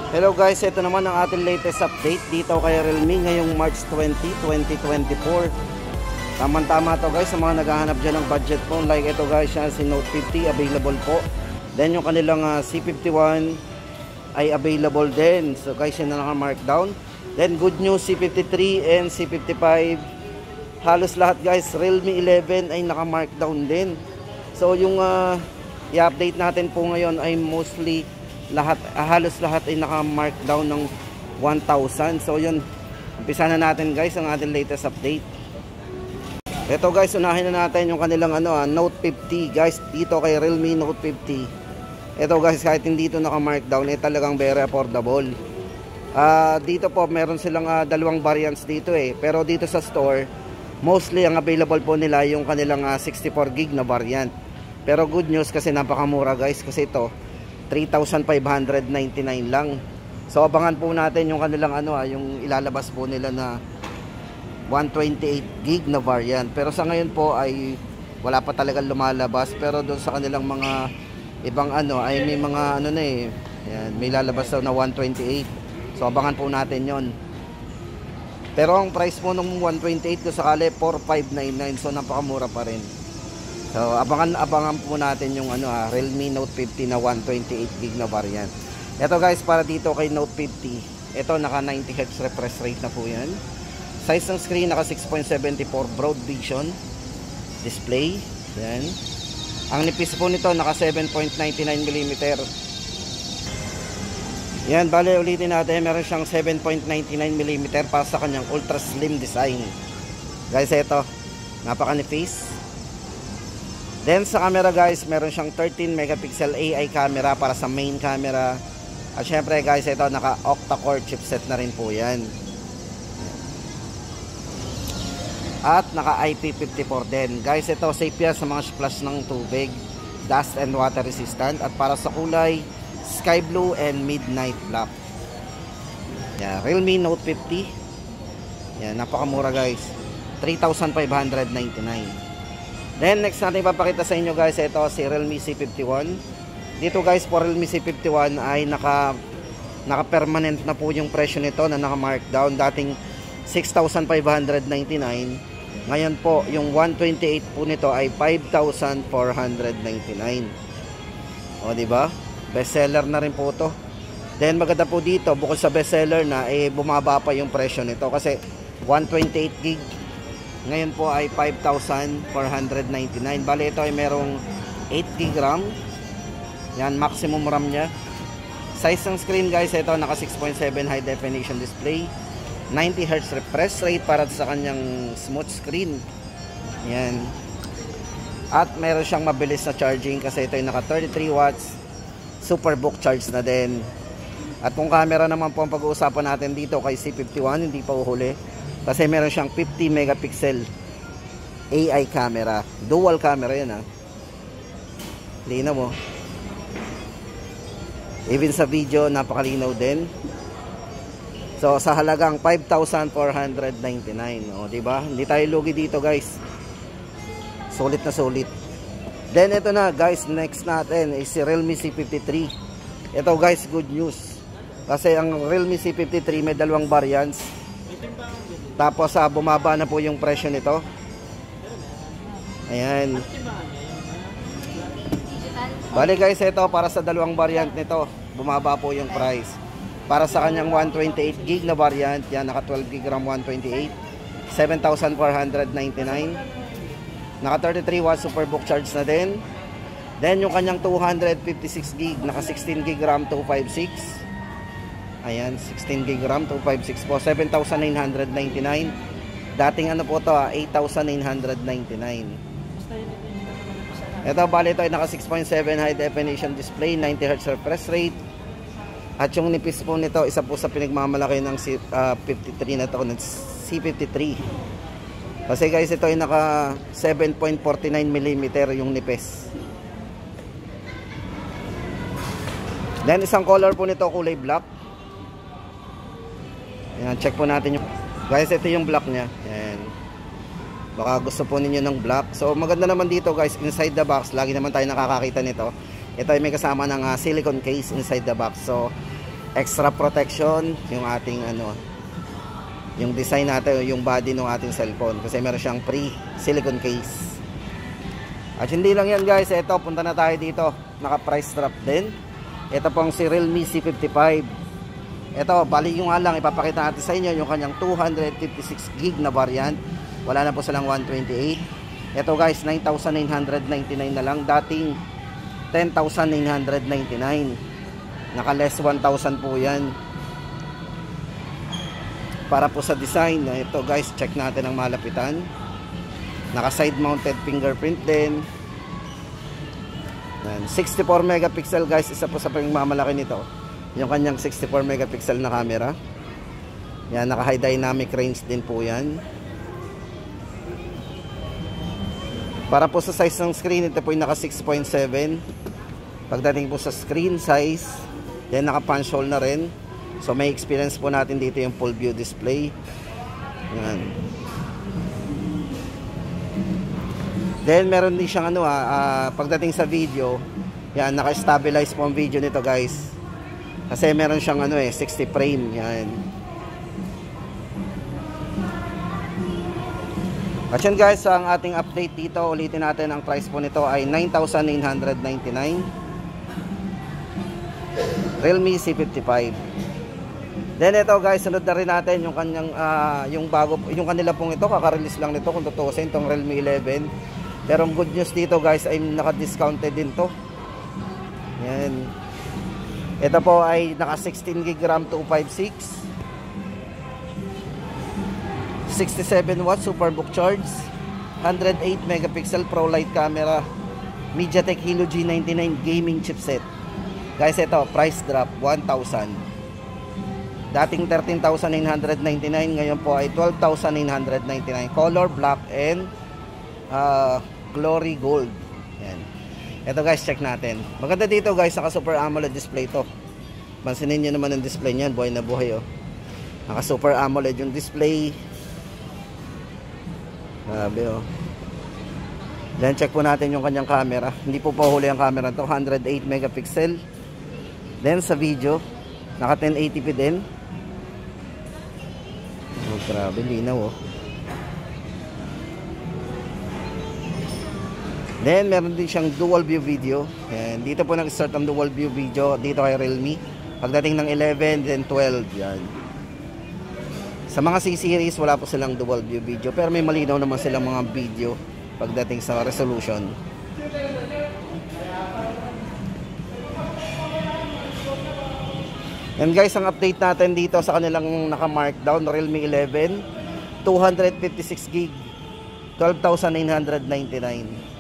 Hello guys, ito naman ang ating latest update dito kay Realme ngayong March 20, 2024. Tama-tama to guys sa mga naghahanap dyan ng budget phone. Like ito guys, yan si Note 50 available po. Then yung kanilang C51 ay available din. So guys, yun na naka-markdown. Then good news, C53 and C55 halos lahat guys, Realme 11 ay naka-markdown din. So yung i-update natin po ngayon ay mostly lahat, halos lahat ay naka-markdown ng 1,000. So yun, umpisa na natin guys ang ating latest update. Ito guys, unahin na natin yung kanilang Note 50 guys, dito kay Realme Note 50. Ito guys, kahit hindi ito naka-markdown, eh talagang very affordable. Dito po meron silang dalawang variants dito pero dito sa store mostly ang available po nila yung kanilang 64GB na variant. Pero good news kasi napakamura guys, kasi ito 3,599 lang. So abangan po natin yung kanilang yung ilalabas po nila na 128GB na variant. Pero sa ngayon po ay wala pa talagang lumalabas. Pero doon sa kanilang mga ibang ay may mga yan, may lalabas daw na 128. So abangan po natin yon. Pero ang price po ng 128 ko sakali 4,599. So napakamura pa rin. So abangan po natin yung Realme Note 50 na 128GB na variant. Ito guys, para dito kay Note 50, ito naka 90Hz refresh rate na po yan. Size ng screen naka 6.74 broad vision display. Yan. Ang nipis po nito naka 7.99mm. Yan, bale ulitin natin, meron siyang 7.99mm para sa kanyang ultra slim design. Guys, ito napaka-nipis. Then sa camera guys, meron siyang 13 megapixel AI camera para sa main camera. At syempre guys, ito naka octa-core chipset na rin po yan. At naka IP54 din. Guys, ito safe yan sa mga splash ng tubig, dust and water resistant. At para sa kulay, sky blue and midnight black. Yan, Realme Note 50. Yan, napakamura guys, 3,599. Then next natin ipapakita sa inyo guys, ito si Realme C51. Dito guys, for Realme C51 ay naka-permanent na po yung presyo nito na naka-markdown. Dating 6,599. Ngayon po, yung 128 po nito ay 5,499. O diba? Bestseller na rin po to. Then maganda po dito, bukod sa bestseller na, bumaba pa yung presyo nito. Kasi 128GB ngayon po ay 5,499. Bale ito ay merong 8GB RAM. Yan, maximum RAM nya. Size ng screen guys, ito naka 6.7 high definition display, 90Hz refresh rate para sa kanyang smooth screen. Yan. At meron siyang mabilis na charging kasi ito ay naka 33 watts superbook charge na din. At kung camera naman po ang pag-uusapan natin dito kay C51, hindi pa uhuli. Kasi meron siyang 50 megapixel AI camera. Dual camera yan Linaw mo. Even sa video, napakalinaw din. So sa halagang 5,499. O diba? Hindi tayo lugi dito guys. Sulit na sulit. Then ito na guys, next natin is si Realme C53. Ito guys, good news. Kasi ang Realme C53 may dalawang variants. Tapos bumaba na po yung presyo nito. Ayan. Bali guys, ito para sa dalawang variant nito, bumaba po yung price. Para sa kanyang 128GB na variant, yan naka 12GB RAM 128, 7,499. Naka 33 watts superbook charge na din. Then yung kanyang 256GB, naka 16GB RAM 256. Ayan, 16GB RAM 256 po, 7,999. Dating po to 8,999. Ito bali ito ay naka 6.7 high definition display, 90Hz refresh rate. At yung nipis po nito, isa po sa pinagmamalaki ng C53 na to, C53. Kasi guys, ito ay naka 7.49mm yung nipis. Then isang color po nito, kulay black. Ayan, check po natin yung guys, ito yung black nya. Ayan. Baka gusto po ninyo ng black. So maganda naman dito guys, inside the box, lagi naman tayo nakakakita nito. Ito ay may kasama ng silicone case inside the box. So extra protection yung ating yung design natin, yung body ng ating cellphone, kasi meron siyang pre-silicone case. At hindi lang yan guys, ito punta na tayo dito, naka price drop din. Ito pong si Realme C55. Ito, bali yung nga lang, ipapakita natin sa inyo yung kanyang 256GB na variant. Wala na po silang 128. Ito guys, 9,999 na lang. Dating 10,999. Naka less 1,000 po yan. Para po sa design, ito guys, check natin ang malapitan. Naka side mounted fingerprint din. 64 megapixel guys, isa po sa pagmamalaki nito yung kanyang 64 megapixel na camera. Yan, naka high dynamic range din po yan. Para po sa size ng screen, ito po yung naka 6.7. Pagdating po sa screen size, yan, naka punch hole na rin. So may experience po natin dito yung full view display. Yan. Then meron din siyang pagdating sa video, yan, naka-stabilize po ang video nito guys. Kasi meron siyang 60 frame, yan. At yan guys, ang ating update dito, ulitin natin, ang price po nito ay 9,999. Realme C55. Then ito guys, sunod na rin natin yung kanyang yung kanila pong ito, kaka-release lang nito kung tutuusin, itong Realme 11. Pero ang good news dito guys ay naka-discounted din to. Yan. Ito po ay naka 16GB RAM 256. 67 watts Superbook charge. 108 megapixel Pro Light camera. MediaTek Helio G99 gaming chipset. Guys, ito price drop 1,000. Dating 13,999, ngayon po ay 12,999. Color black and Glory Gold. Yan. Ito guys, check natin. Maganda dito guys, naka Super AMOLED display to. Pansinin nyo naman ang display niyan, buhay na buhay oh. Naka Super AMOLED yung display. Grabe oh. Then check po natin yung kanyang camera. Hindi po huli ang camera to, 108 megapixel. Then sa video, naka 1080p din. Oh, grabe, linaw oh. Then meron din siyang dual view video. And dito po nag-start ang dual view video dito kay Realme. Pagdating ng 11 then 12, yan. Sa mga C-series wala po silang dual view video, pero may malinaw naman silang mga video pagdating sa resolution. And guys, ang update natin dito sa kanilang naka-markdown Realme 11, 256GB, 12,999.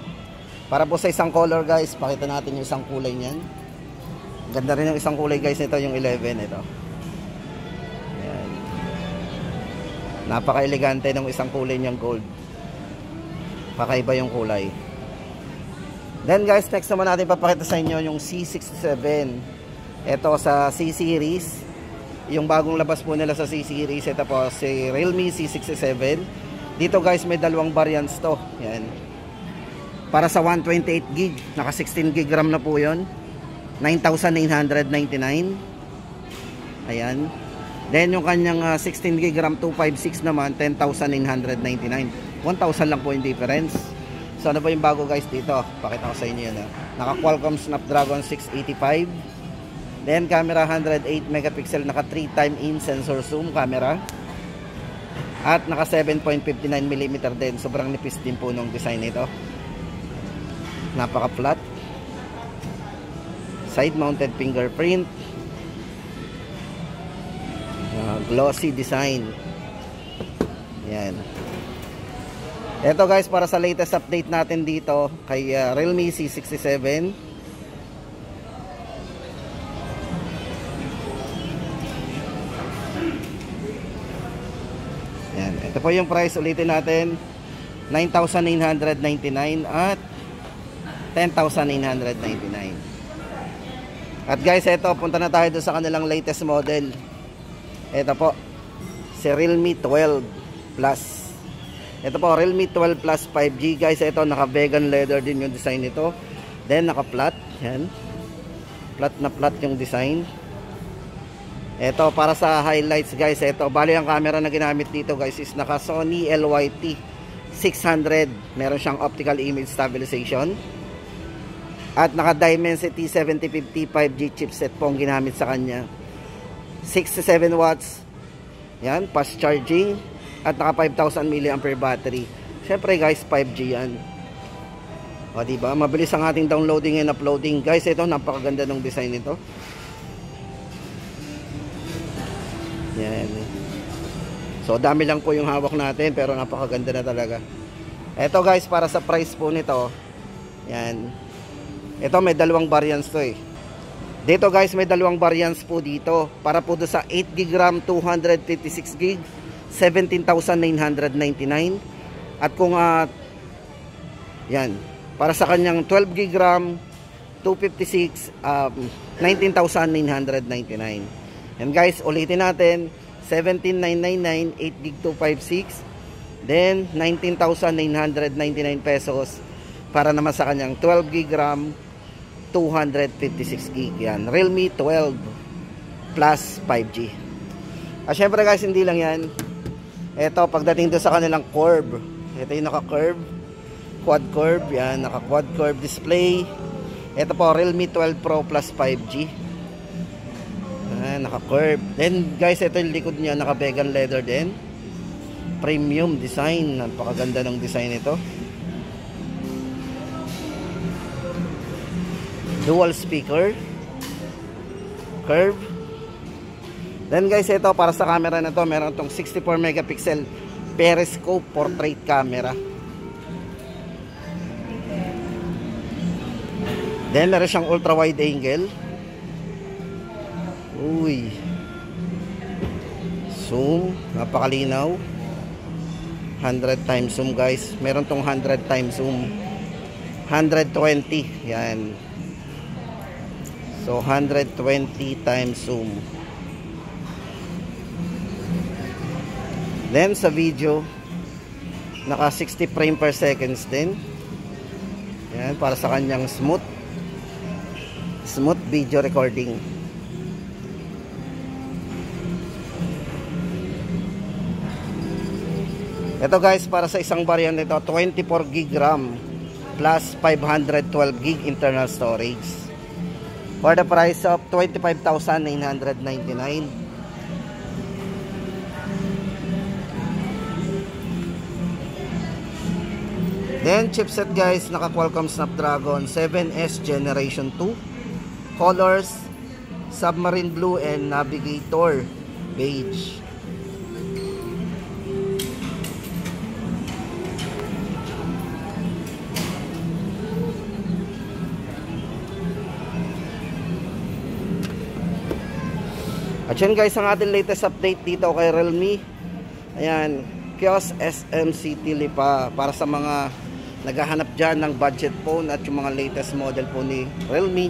Para po sa isang color guys, pakita natin yung isang kulay niyan. Ganda rin yung isang kulay guys nito, yung 11 ito. Ayan. Napaka-elegante ng isang kulay niyang gold. Pakaiba yung kulay. Then guys, next naman natin papakita sa inyo yung C67. Ito sa C-series. Yung bagong labas po nila sa C-series, ito po si Realme C67. Dito guys, may dalawang variants to. Yan. Para sa 128GB, naka 16GB RAM na po yun, 9,999. Ayan. Then yung kanyang 16GB RAM 256 naman, 10,999. 1,000 lang po yung difference. So ano ba yung bago guys dito? Pakita ko sa inyo yun. Naka Qualcomm Snapdragon 685. Then camera 108 megapixel, naka 3x-in sensor zoom camera. At naka 7.59mm din. Sobrang nipis din po nung design nito. Napaka flat. Side mounted fingerprint. Glossy design. Yan. Ito guys, para sa latest update natin dito kay Realme C67. Yan. Ito po yung price, ulitin natin. 9,999 at 10,999. At guys, ito, punta na tayo doon sa kanilang latest model. Ito po, si Realme 12 Plus. Ito po, Realme 12 Plus 5G. Guys, ito, naka vegan leather din yung design nito. Then, naka flat. Yan. Flat na flat yung design. Ito para sa highlights guys, ito bali ang camera na ginamit dito guys is naka Sony LYT 600. Meron siyang optical image stabilization. At naka Dimensity 7050 5G chipset po ang ginamit sa kanya. 67 watts. Yan, fast charging. At naka 5000 mAh battery. Syempre guys, 5G yan. O diba, mabilis ang ating downloading and uploading. Guys, ito napakaganda ng design nito. Yan. So dami lang po yung hawak natin pero napakaganda na talaga. Ito guys, para sa price po nito. Yan. Ito may dalawang variants to eh. Dito guys, may dalawang variants po dito. Para po do sa 8GB RAM 256GB 17,999. At kung yan, para sa kanyang 12GB RAM 256 19,999. And guys, ulitin natin, 17,999, 8GB 256, then 19,999 pesos para naman sa kanyang 12GB RAM 256GB. Yan, Realme 12 plus 5G. At syempre guys, hindi lang yan. Ito, pagdating doon sa kanilang curve, ito yung naka-curve, quad curve, yan, naka-quad curve display. Ito po, Realme 12 Pro plus 5G. Naka-curve. Then guys, ito yung likod niya, naka-vegan leather din. Premium design. Napakaganda ng design ito. Dual speaker. Curve. Then guys, ito para sa camera na to, meron itong 64 megapixel periscope portrait camera. Then meron siyang ultra wide angle. Uy, zoom, napakalinaw. 100 times zoom guys. Meron tong 100 times zoom, 120. Yan. So 120 times zoom. Then sa video, naka 60 frame per seconds din. Yan, para sa kanyang smooth video recording. Ito guys, para sa isang variant nito, 24GB RAM plus 512GB internal storage for the price of 25,999. Then chipset guys, naka Qualcomm Snapdragon 7S Generation 2. Colors, Submarine Blue and Navigator Beige. At yun guys, ang ating latest update dito kay Realme. Ayan, Kiosk SM City Lipa, para sa mga naghahanap dyan ng budget phone at yung mga latest model po ni Realme.